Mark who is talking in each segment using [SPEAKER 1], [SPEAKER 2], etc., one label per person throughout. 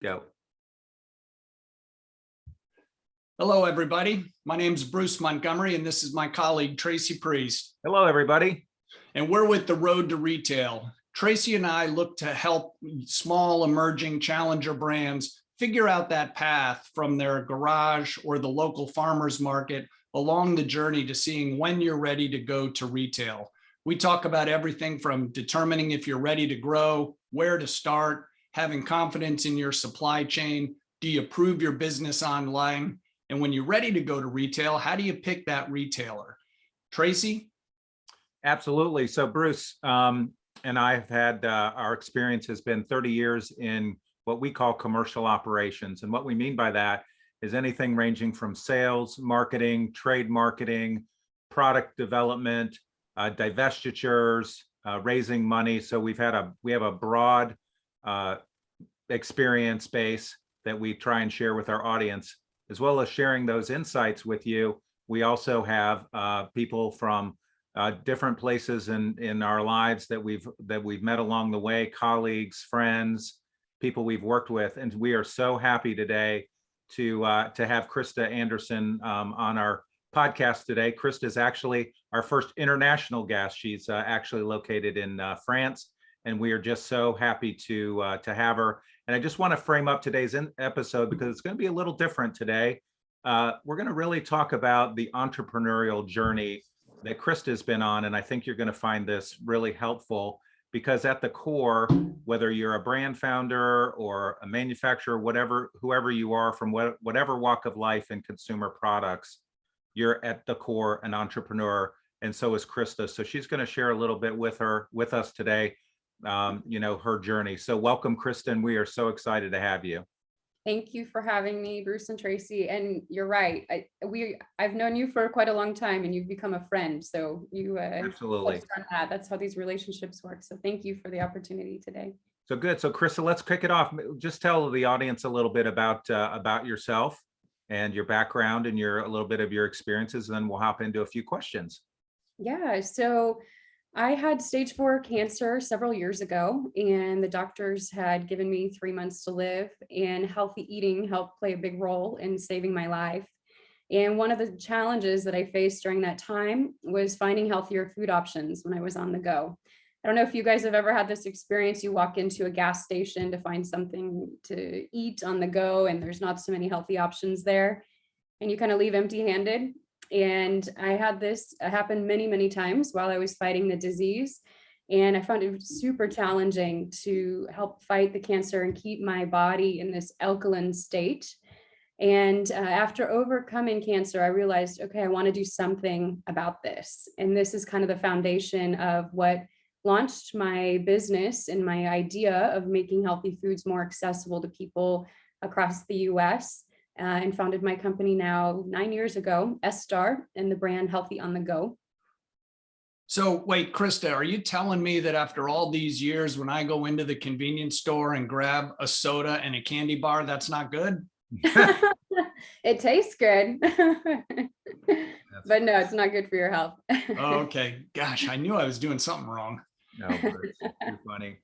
[SPEAKER 1] Go.
[SPEAKER 2] Hello, everybody. My name is Bruce Montgomery, and this is my colleague, Tracy Priest.
[SPEAKER 1] Hello, everybody.
[SPEAKER 2] And we're with The Road to Retail. Tracy and I look to help small, emerging challenger brands figure out that path from their garage or the local farmer's market along the journey to seeing when you're ready to go to retail. We talk about everything from determining if you're ready to grow, where to start, having confidence in your supply chain. Do you prove your business online? And when you're ready to go to retail, how do you pick that retailer? Tracy?
[SPEAKER 1] Absolutely. So Bruce and I have had, our experience has been 30 years in what we call commercial operations. And what we mean by that is anything ranging from sales, marketing, trade marketing, product development, divestitures, raising money. So we have a broad experience base that we try and share with our audience, as well as sharing those insights with you. We also have people from different places in our lives that we've met along the way, colleagues, friends, people we've worked with, and we are so happy today to have Krista Anderson on our podcast today. Krista is actually our first international guest. She's actually located in France, and we are just so happy to have her. And I just want to frame up today's episode because it's going to be a little different today. We're going to really talk about the entrepreneurial journey that Krista has been on, and I think you're going to find this really helpful because at the core, whether you're a brand founder or a manufacturer, whoever you are from whatever walk of life in consumer products, you're at the core an entrepreneur, and so is Krista. So she's going to share a little bit with us today, her journey. So welcome, Krista, and we are so excited to have you.
[SPEAKER 3] Thank you for having me, Bruce and Tracy. And you're right. I've known you for quite a long time, and you've become a friend. So you
[SPEAKER 1] absolutely.
[SPEAKER 3] That's how these relationships work. So thank you for the opportunity today.
[SPEAKER 1] So good. So Krista, let's kick it off. Just tell the audience a little bit about yourself and your background and a little bit of your experiences, and then we'll hop into a few questions.
[SPEAKER 3] Yeah. So I had stage 4 cancer several years ago, and the doctors had given me 3 months to live, and healthy eating helped play a big role in saving my life. And one of the challenges that I faced during that time was finding healthier food options when I was on the go. I don't know if you guys have ever had this experience. You walk into a gas station to find something to eat on the go, and there's not so many healthy options there, and you kind of leave empty-handed. And I had this happen many, many times while I was fighting the disease. And I found it super challenging to help fight the cancer and keep my body in this alkaline state. And after overcoming cancer, I realized, okay, I want to do something about this. And this is kind of the foundation of what launched my business and my idea of making healthy foods more accessible to people across the US. And founded my company now 9 years ago, S-Star, and the brand Healthy on the Go.
[SPEAKER 2] So wait, Krista, are you telling me that after all these years, when I go into the convenience store and grab a soda and a candy bar, that's not good?
[SPEAKER 3] It tastes good, but no, it's not good for your health.
[SPEAKER 2] Oh, okay. Gosh, I knew I was doing something wrong.
[SPEAKER 1] No, Bruce, you're funny.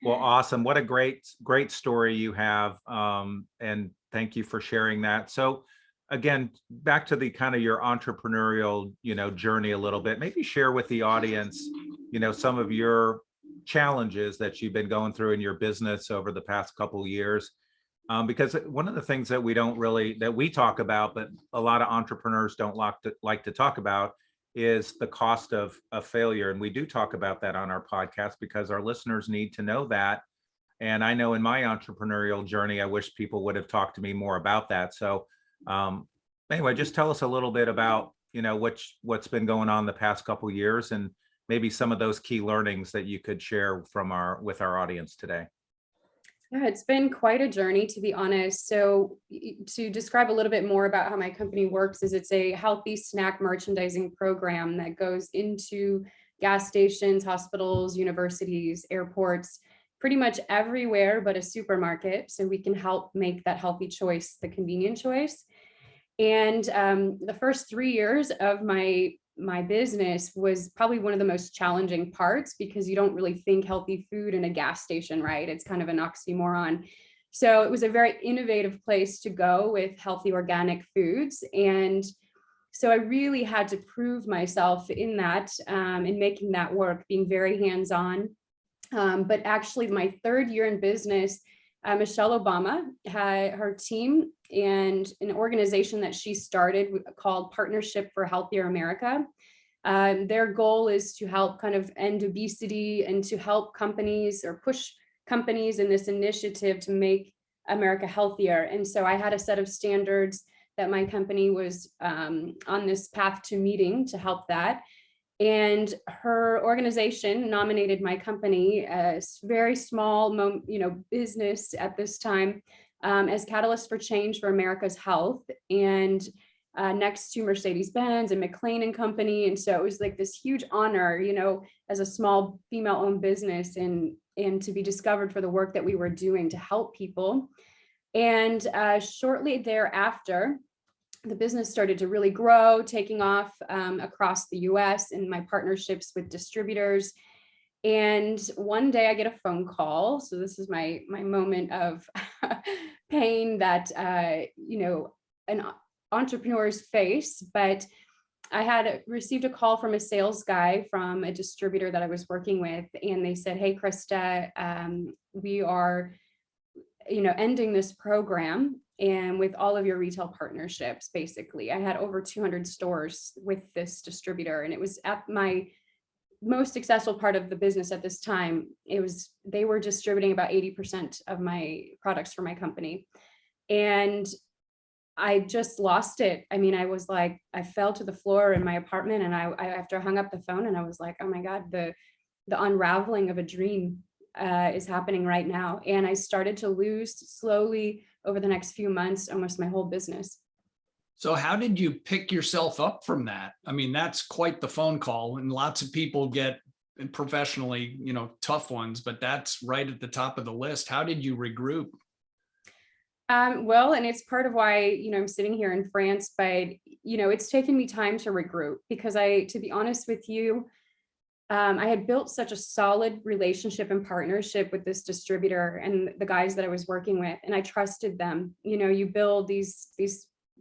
[SPEAKER 1] Well, awesome. What a great story you have. And thank you for sharing that. So again, back to the kind of your entrepreneurial, journey a little bit, maybe share with the audience, some of your challenges that you've been going through in your business over the past couple of years. Because one of the things that we talk about, but a lot of entrepreneurs don't like to talk about is the cost of failure. And we do talk about that on our podcast because our listeners need to know that. And I know in my entrepreneurial journey, I wish people would have talked to me more about that. So anyway, just tell us a little bit about, what's been going on the past couple of years and maybe some of those key learnings that you could share with our audience today.
[SPEAKER 3] Yeah, it's been quite a journey, to be honest. So to describe a little bit more about how my company works is it's a healthy snack merchandising program that goes into gas stations, hospitals, universities, airports, pretty much everywhere but a supermarket. So we can help make that healthy choice, the convenient choice. And the first 3 years of my business was probably one of the most challenging parts because you don't really think healthy food in a gas station, right? It's kind of an oxymoron. So it was a very innovative place to go with healthy organic foods. And so I really had to prove myself in that, in making that work, being very hands-on. But actually my third year in business, Michelle Obama had her team and an organization that she started called Partnership for Healthier America. Their goal is to help kind of end obesity and to help companies or push companies in this initiative to make America healthier. And so I had a set of standards that my company was on this path to meeting to help that. And her organization nominated my company, a very small, business at this time, as Catalyst for Change for America's Health, and next to Mercedes-Benz and McLean and Company. And so it was like this huge honor, as a small female-owned business, and to be discovered for the work that we were doing to help people. And shortly thereafter, the business started to really grow, taking off across the US and my partnerships with distributors. And one day I get a phone call. So this is my moment of pain that, an entrepreneurs face. But I had received a call from a sales guy from a distributor that I was working with. And they said, "Hey, Krista, we are, ending this program. And with all of your retail partnerships, basically, I had over 200 stores with this distributor, and it was at my most successful part of the business at this time. They were distributing about 80% of my products for my company. And I just lost it. I mean, I was like, I fell to the floor in my apartment, and I after I hung up the phone, and I was like, oh my God, the unraveling of a dream is happening right now. And I started to lose slowly over the next few months, almost my whole business.
[SPEAKER 2] So how did you pick yourself up from that? I mean, that's quite the phone call, and lots of people get professionally, tough ones, but that's right at the top of the list. How did you regroup?
[SPEAKER 3] Well, and it's part of why, I'm sitting here in France, but, it's taken me time to regroup, because to be honest with you, I had built such a solid relationship and partnership with this distributor and the guys that I was working with, and I trusted them. You build these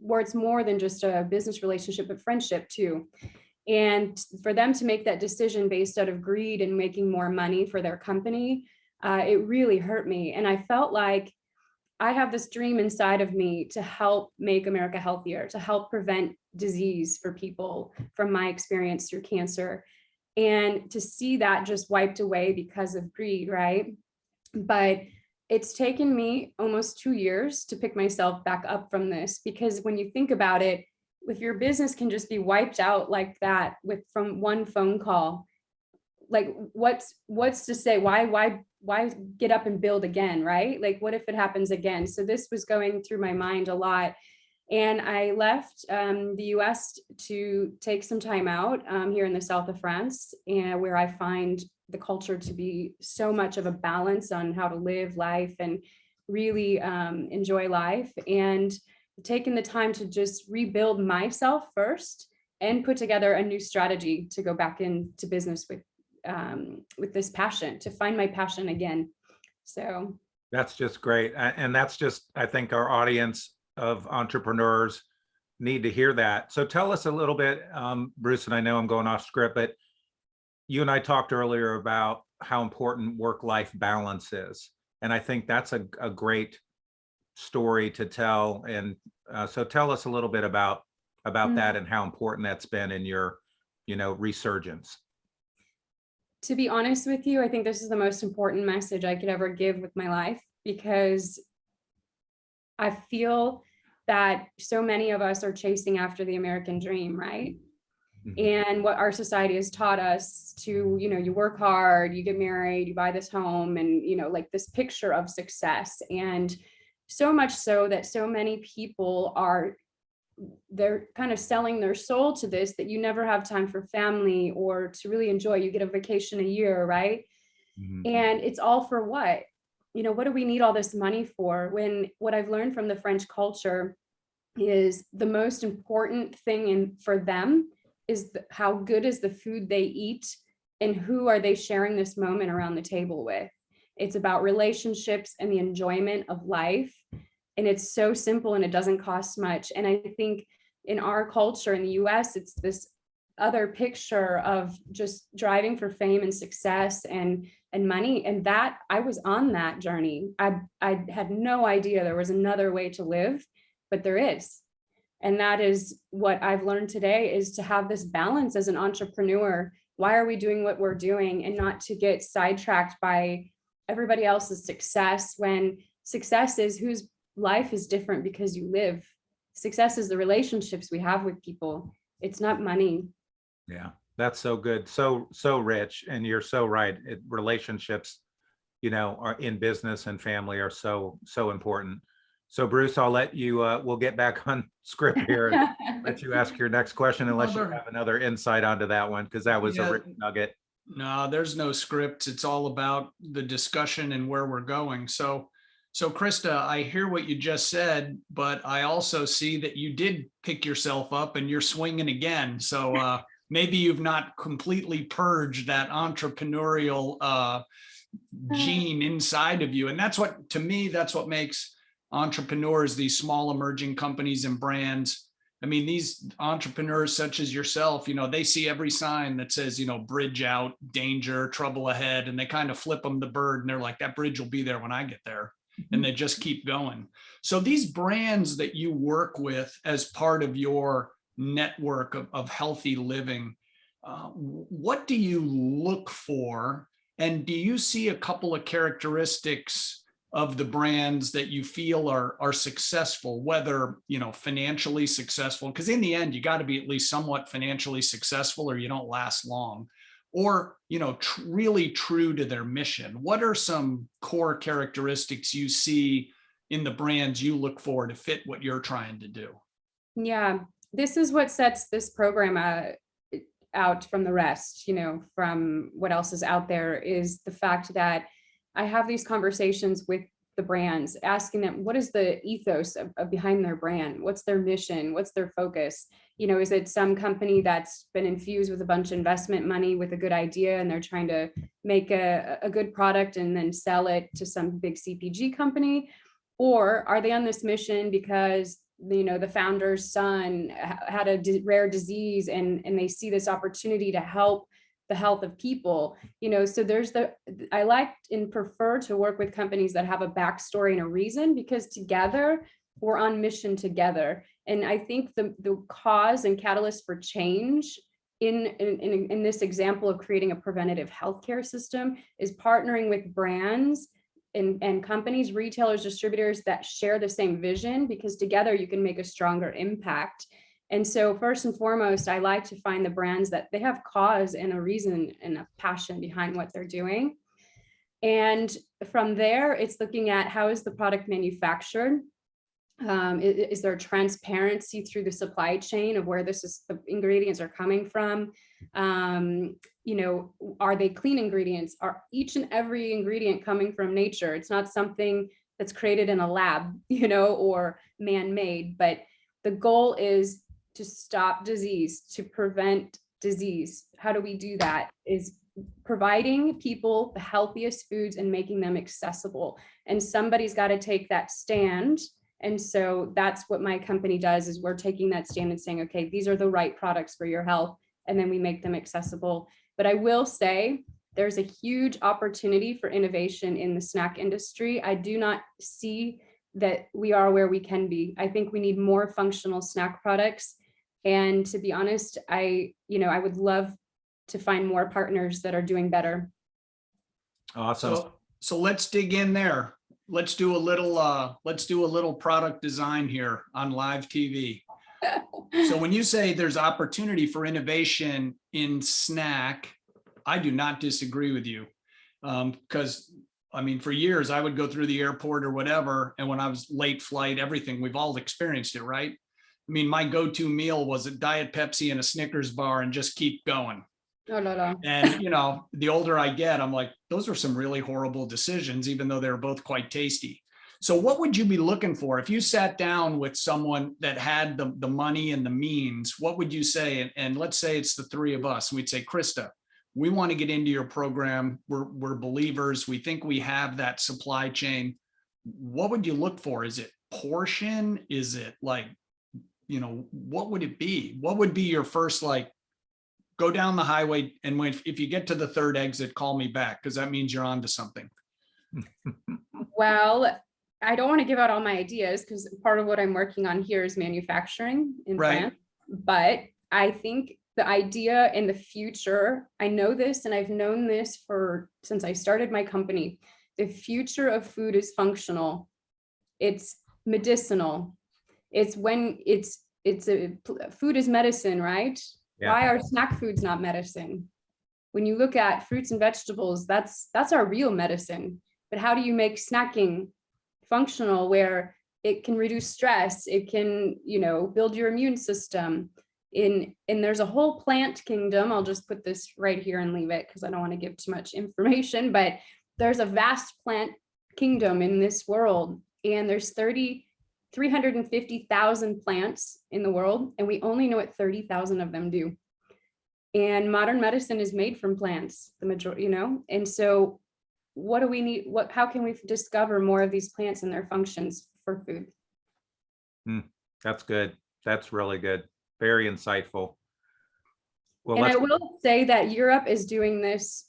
[SPEAKER 3] where it's more than just a business relationship, but friendship too. And for them to make that decision based out of greed and making more money for their company, it really hurt me. And I felt like I have this dream inside of me to help make America healthier, to help prevent disease for people from my experience through cancer. And to see that just wiped away because of greed, right? But it's taken me almost 2 years to pick myself back up from this, because when you think about it, if your business can just be wiped out like that from one phone call, like what's to say, why get up and build again, right? Like, what if it happens again? So this was going through my mind a lot. And I left the US to take some time out here in the south of France, and where I find the culture to be so much of a balance on how to live life and really enjoy life, and taking the time to just rebuild myself first and put together a new strategy to go back into business with this passion, to find my passion again. So
[SPEAKER 1] That's just great. And that's just, I think our audience of entrepreneurs need to hear that. So tell us a little bit, Bruce, and I know I'm going off script, but you and I talked earlier about how important work-life balance is. And I think that's a great story to tell. And so tell us a little bit about that and how important that's been in your, resurgence.
[SPEAKER 3] To be honest with you, I think this is the most important message I could ever give with my life, because I feel that so many of us are chasing after the American dream, right? Mm-hmm. And what our society has taught us to, you work hard, you get married, you buy this home, and, like this picture of success. And so much so that so many people they're kind of selling their soul to this, that you never have time for family or to really enjoy. You get a vacation a year, right? Mm-hmm. And it's all for what? What do we need all this money for? When what I've learned from the French culture is the most important thing for them is how good is the food they eat, and who are they sharing this moment around the table with? It's about relationships and the enjoyment of life. And it's so simple and it doesn't cost much. And I think in our culture in the US, it's this other picture of just driving for fame and success and money. And that I was on that journey. I had no idea there was another way to live, but there is. And that is what I've learned today, is to have this balance as an entrepreneur. Why are we doing what we're doing, and not to get sidetracked by everybody else's success, when success is whose life is different because you live. Success is the relationships we have with people. It's not money.
[SPEAKER 1] Yeah, that's so good. So rich. And you're so right. Relationships, are in business and family are so important. So Bruce, I'll let you, we'll get back on script here and let you ask your next question, unless you have another insight onto that one, because that was a rich nugget.
[SPEAKER 2] No, there's no script. It's all about the discussion and where we're going. So Krista, I hear what you just said, but I also see that you did pick yourself up and you're swinging again. So maybe you've not completely purged that entrepreneurial gene inside of you. And that's what, to me, that's what makes entrepreneurs, these small emerging companies and brands. I mean, these entrepreneurs such as yourself, they see every sign that says, bridge out, danger, trouble ahead, and they kind of flip them the bird and they're like, that bridge will be there when I get there. And they just keep going. So these brands that you work with as part of your network of healthy living, what do you look for? And do you see a couple of characteristics of the brands that you feel are successful, whether, financially successful, because in the end, you got to be at least somewhat financially successful or you don't last long, or, really true to their mission? What are some core characteristics you see in the brands you look for to fit what you're trying to do?
[SPEAKER 3] Yeah, this is what sets this program out from the rest, from what else is out there, is the fact that I have these conversations with the brands, asking them, what is the ethos of behind their brand? What's their mission? What's their focus? Is it some company that's been infused with a bunch of investment money with a good idea, and they're trying to make a good product and then sell it to some big CPG company? Or are they on this mission because, the founder's son had a rare disease and they see this opportunity to help the health of people, so I like and prefer to work with companies that have a backstory and a reason, because together we're on mission together. And I think the cause and catalyst for change in this example of creating a preventative healthcare system is partnering with brands and companies, retailers, distributors that share the same vision, because together you can make a stronger impact. And so first and foremost, I like to find the brands that they have cause and a reason and a passion behind what they're doing. And from there, it's looking at, how is the product manufactured? Is there transparency through the supply chain of where the ingredients are coming from? Are they clean ingredients? Are each and every ingredient coming from nature? It's not something that's created in a lab, or man-made, but the goal is to stop disease, to prevent disease. How do we do that? Is providing people the healthiest foods and making them accessible. And somebody's got to take that stand. And so that's what my company does, is we're taking that stand and saying, okay, these are the right products for your health. And then we make them accessible. But I will say there's a huge opportunity for innovation in the snack industry. I do not see that we are where we can be. I think we need more functional snack products. And to be honest, I would love to find more partners that are doing better.
[SPEAKER 1] Awesome.
[SPEAKER 2] So let's dig in there. Let's do a little product design here on live TV. So when you say there's opportunity for innovation in snack, I do not disagree with you. Because for years I would go through the airport or whatever, and when I was late flight, everything, we've all experienced it, right? My go-to meal was a Diet Pepsi and a Snickers bar and just keep going.
[SPEAKER 3] Oh, no.
[SPEAKER 2] And, the older I get, I'm like, those were some really horrible decisions, even though they were both quite tasty. So what would you be looking for if you sat down with someone that had the money and the means? What would you say? And let's say it's the three of us. We'd say, Krista, we want to get into your program. We're believers. We think we have that supply chain. What would you look for? Is it portion? Is it like, what would it be? What would be your first, like, go down the highway, and if you get to the third exit, call me back, because that means you're on to something.
[SPEAKER 3] Well, I don't want to give out all my ideas because part of what I'm working on here is manufacturing in
[SPEAKER 2] Right.
[SPEAKER 3] France. But I think the idea in the future, I know this and I've known this since I started my company. The future of food is functional. It's medicinal. It's food is medicine, right?
[SPEAKER 1] Yeah.
[SPEAKER 3] Why are snack foods not medicine? When you look at fruits and vegetables, that's our real medicine. But how do you make snacking functional where it can reduce stress? It can, build your immune system. And there's a whole plant kingdom. I'll just put this right here and leave it because I don't want to give too much information, but there's a vast plant kingdom in this world. And there's 350,000 plants in the world, and we only know what 30,000 of them do. And modern medicine is made from plants, the majority, and so what do we need? How can we discover more of these plants and their functions for food?
[SPEAKER 1] That's good. That's really good. Very insightful. Well,
[SPEAKER 3] and I will say that Europe is doing this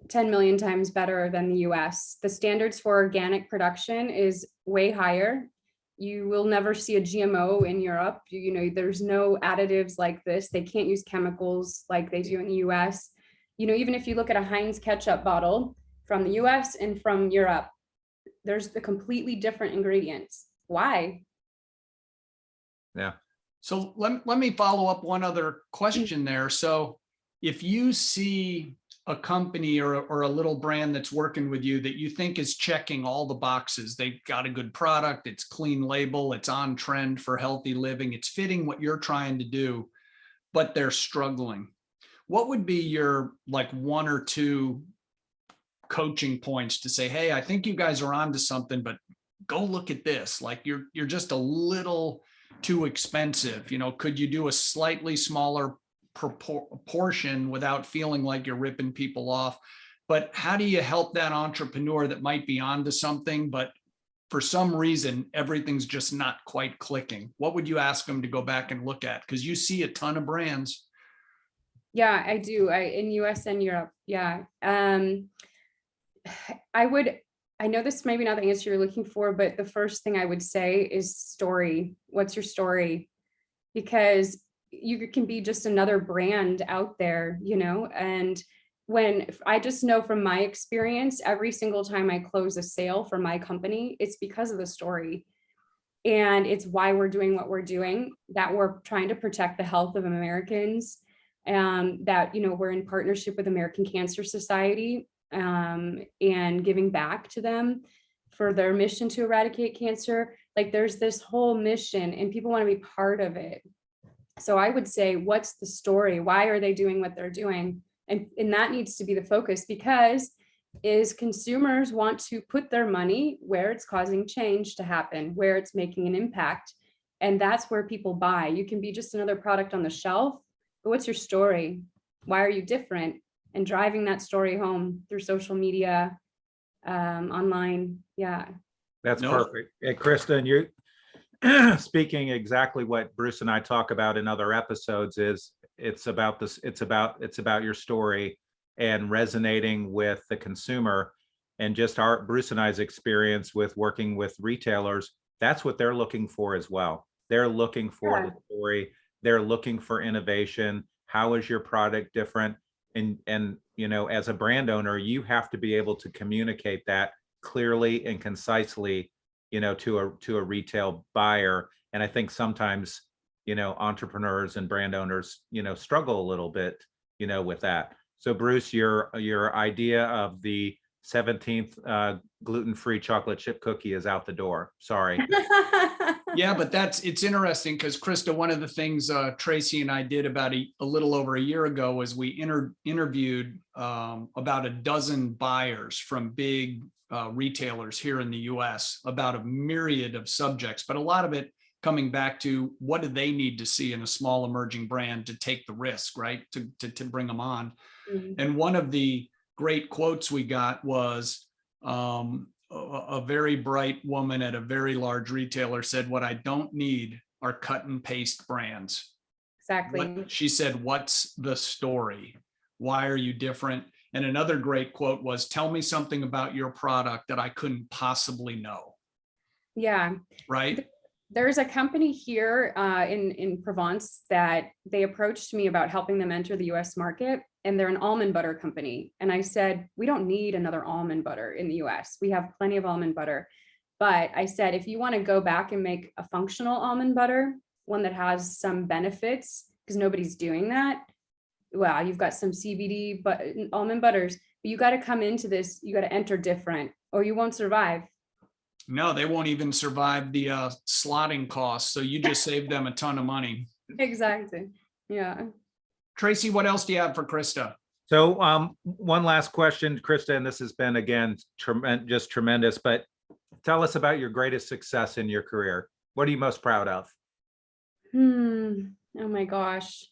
[SPEAKER 3] 10 million times better than the US. The standards for organic production is way higher. You will never see a GMO in Europe. There's no additives like this. They can't use chemicals like they do in the US. Even if you look at a Heinz ketchup bottle from the US and from Europe, there's the completely different ingredients. Why?
[SPEAKER 1] Yeah.
[SPEAKER 2] So let me follow up one other question there. So if you see a company or a little brand that's working with you that you think is checking all the boxes, they've got a good product, it's clean label, it's on trend for healthy living, it's fitting what you're trying to do, but they're struggling, what would be your one or two coaching points to say, hey, I think you guys are onto something, but go look at this. Like you're just a little too expensive. Could you do a slightly smaller proportion without feeling like you're ripping people off? But how do you help that entrepreneur that might be onto something, but for some reason, everything's just not quite clicking? What would you ask them to go back and look at? Because you see a ton of brands.
[SPEAKER 3] Yeah, I do. In US and Europe. Yeah. I know this may be not the answer you're looking for, but the first thing I would say is story. What's your story? Because you can be just another brand out there, and I just know from my experience, every single time I close a sale for my company, it's because of the story. And it's why we're doing what we're doing, that we're trying to protect the health of Americans, that, we're in partnership with American Cancer Society, and giving back to them for their mission to eradicate cancer. Like there's this whole mission and people want to be part of it. So I would say, what's the story? Why are they doing what they're doing? And that needs to be the focus, because consumers want to put their money where it's causing change to happen, where it's making an impact. And that's where people buy. You can be just another product on the shelf, but what's your story? Why are you different? And driving that story home through social media, online. Yeah.
[SPEAKER 1] That's
[SPEAKER 2] No.
[SPEAKER 1] perfect. Hey, Krista, and you're speaking exactly what Bruce and I talk about in other episodes. It's about your story and resonating with the consumer, and just Bruce and I's experience with working with retailers. That's what they're looking for as well. They're looking for the story. They're looking for innovation. How is your product different? And as a brand owner, you have to be able to communicate that clearly and concisely, to a retail buyer. And I think sometimes, entrepreneurs and brand owners, struggle a little bit, with that. So Bruce, your idea of the 17th gluten-free chocolate chip cookie is out the door. Sorry.
[SPEAKER 2] Yeah, but it's interesting because Krista, one of the things Tracy and I did about a little over a year ago was we interviewed about a dozen buyers from big retailers here in the US about a myriad of subjects, but a lot of it coming back to what do they need to see in a small emerging brand to take the risk, right? To bring them on.
[SPEAKER 3] Mhm.
[SPEAKER 2] And one of the great quotes we got was a very bright woman at a very large retailer said, "What I don't need are cut and paste brands."
[SPEAKER 3] Exactly.
[SPEAKER 2] She said, "What's the story? Why are you different?" And another great quote was, "Tell me something about your product that I couldn't possibly know."
[SPEAKER 3] Yeah.
[SPEAKER 2] Right?
[SPEAKER 3] There's a company here in Provence that they approached me about helping them enter the US market, and they're an almond butter company. And I said, we don't need another almond butter in the US. We have plenty of almond butter. But I said, if you want to go back and make a functional almond butter, one that has some benefits, because nobody's doing that. Well, you've got some CBD, but almond butters, but you got to come into this, you got to enter different, or you won't survive.
[SPEAKER 2] No, they won't even survive the slotting costs. So you just saved them a ton of money.
[SPEAKER 3] Exactly. Yeah.
[SPEAKER 2] Tracy, what else do you have for Krista?
[SPEAKER 1] So one last question, Krista, and this has been, again, just tremendous, but tell us about your greatest success in your career. What are you most proud of?
[SPEAKER 3] Oh my gosh.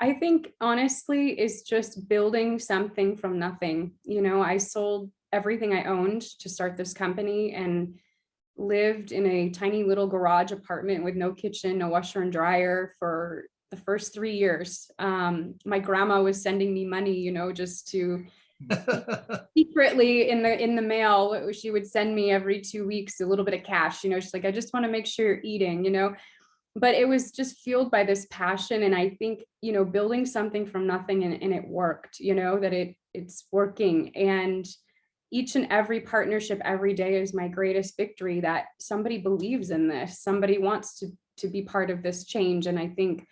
[SPEAKER 3] I think honestly is just building something from nothing. You know, I sold everything I owned to start this company and lived in a tiny little garage apartment with no kitchen, no washer and dryer for the first 3 years. My grandma was sending me money, you know, just to secretly in the mail. She would send me every 2 weeks a little bit of cash, you know, she's like, I just want to make sure you're eating, you know. But it was just fueled by this passion. And I think, you know, building something from nothing and it worked, you know, that it's working. And each and every partnership every day is my greatest victory, that somebody believes in this, somebody wants to be part of this change. And I think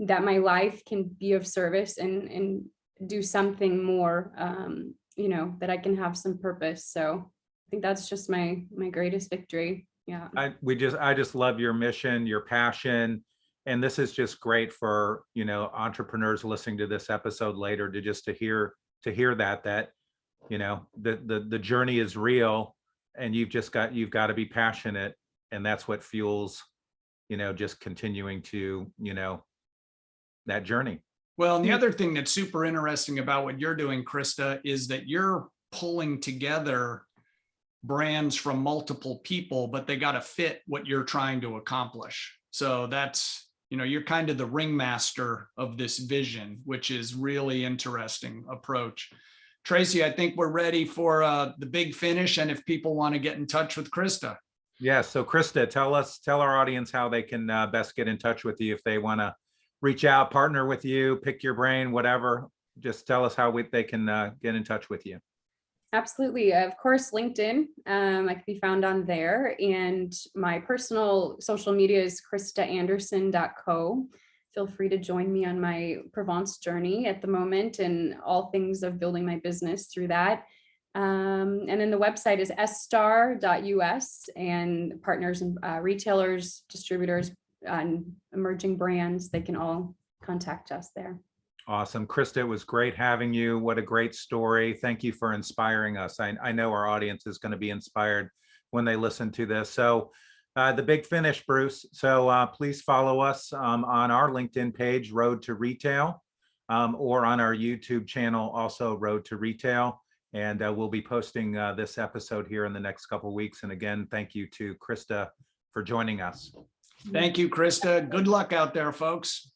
[SPEAKER 3] that my life can be of service and do something more, you know, that I can have some purpose. So I think that's just my greatest victory. Yeah.
[SPEAKER 1] I just love your mission, your passion. And this is just great for, you know, entrepreneurs listening to this episode later to hear that, you know, the journey is real, and you've got to be passionate. And that's what fuels, you know, just continuing to, you know, that journey.
[SPEAKER 2] Well, and the other thing that's super interesting about what you're doing, Krista, is that you're pulling together brands from multiple people, but they got to fit what you're trying to accomplish. So that's, you know, you're kind of the ringmaster of this vision, which is really interesting approach. Tracy, I think we're ready for the big finish. And if people want to get in touch with Krista.
[SPEAKER 1] Yeah. So Krista, tell our audience how they can best get in touch with you if they want to reach out, partner with you, pick your brain, whatever. Just tell us how they can get in touch with you.
[SPEAKER 3] Absolutely. Of course, LinkedIn. I can be found on there. And my personal social media is kristaanderson.co. Feel free to join me on my Provence journey at the moment and all things of building my business through that. And then the website is sstar.us, and partners and retailers, distributors, and emerging brands, they can all contact us there.
[SPEAKER 1] Awesome. Krista, it was great having you. What a great story. Thank you for inspiring us. I know our audience is going to be inspired when they listen to this. So the big finish, Bruce. So please follow us on our LinkedIn page, Road to Retail, or on our YouTube channel, also Road to Retail. And we'll be posting this episode here in the next couple of weeks. And again, thank you to Krista for joining us.
[SPEAKER 2] Thank you, Krista. Good luck out there, folks.